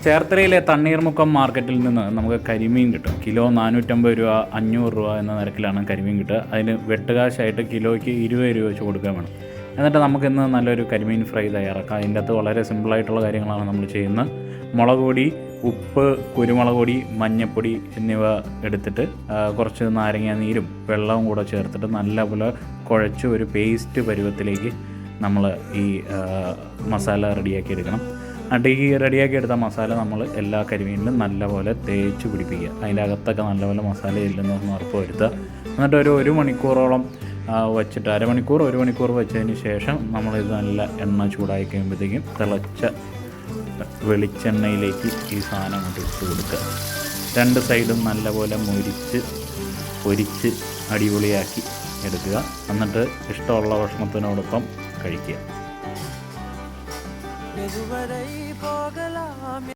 ചേർത്തലയിലെ തണ്ണീർമുക്കം മാർക്കറ്റിൽ നിന്ന് നമുക്ക് കരിമീൻ കിട്ടും. കിലോ 450 രൂപ 500 രൂപ എന്ന നിരക്കിലാണ് കരിമീൻ കിട്ടുക. അതിന് വെട്ടുകാശായിട്ട് കിലോയ്ക്ക് 20 രൂപ വെച്ച് കൊടുക്കാൻ വേണം. എന്നിട്ട് നമുക്കിന്ന് നല്ലൊരു കരിമീൻ ഫ്രൈ തയ്യാറാക്കാം. അതിൻ്റെ അകത്ത് വളരെ സിമ്പിളായിട്ടുള്ള കാര്യങ്ങളാണ് നമ്മൾ ചെയ്യുന്നത്. മുളക് പൊടി, ഉപ്പ്, കുരുമുളക് പൊടി, മഞ്ഞൾപ്പൊടി എന്നിവ എടുത്തിട്ട് കുറച്ച് നാരങ്ങ നീരും വെള്ളവും കൂടെ ചേർത്തിട്ട് നല്ലപോലെ കുഴച്ച് ഒരു പേസ്റ്റ് പരുവത്തിലേക്ക് നമ്മൾ ഈ മസാല റെഡിയാക്കി എടുക്കണം. എന്നിട്ട് ഈ റെഡിയാക്കി എടുത്ത മസാല നമ്മൾ എല്ലാ കരിമീനിലും നല്ലപോലെ തേച്ച് പിടിപ്പിക്കുക. അതിൻ്റെ അകത്തൊക്കെ നല്ലപോലെ മസാല ഇല്ലെന്നൊന്ന് ഉറപ്പ് വരുത്തുക. എന്നിട്ട് ഒരു മണിക്കൂറോളം വച്ചിട്ട് ഒരു മണിക്കൂർ വെച്ചതിന് ശേഷം നമ്മളിത് നല്ല എണ്ണ ചൂടായി കഴിയുമ്പോഴത്തേക്കും തിളച്ച വെളിച്ചെണ്ണയിലേക്ക് ഈ സാധനം കൊണ്ട് ഇട്ട് കൊടുക്കുക. രണ്ട് സൈഡും നല്ലപോലെ പൊരിച്ച് അടിപൊളിയാക്കി എടുക്കുക. എന്നിട്ട് ഇഷ്ടമുള്ള ഭക്ഷണത്തിനോടൊപ്പം കഴിക്കുക.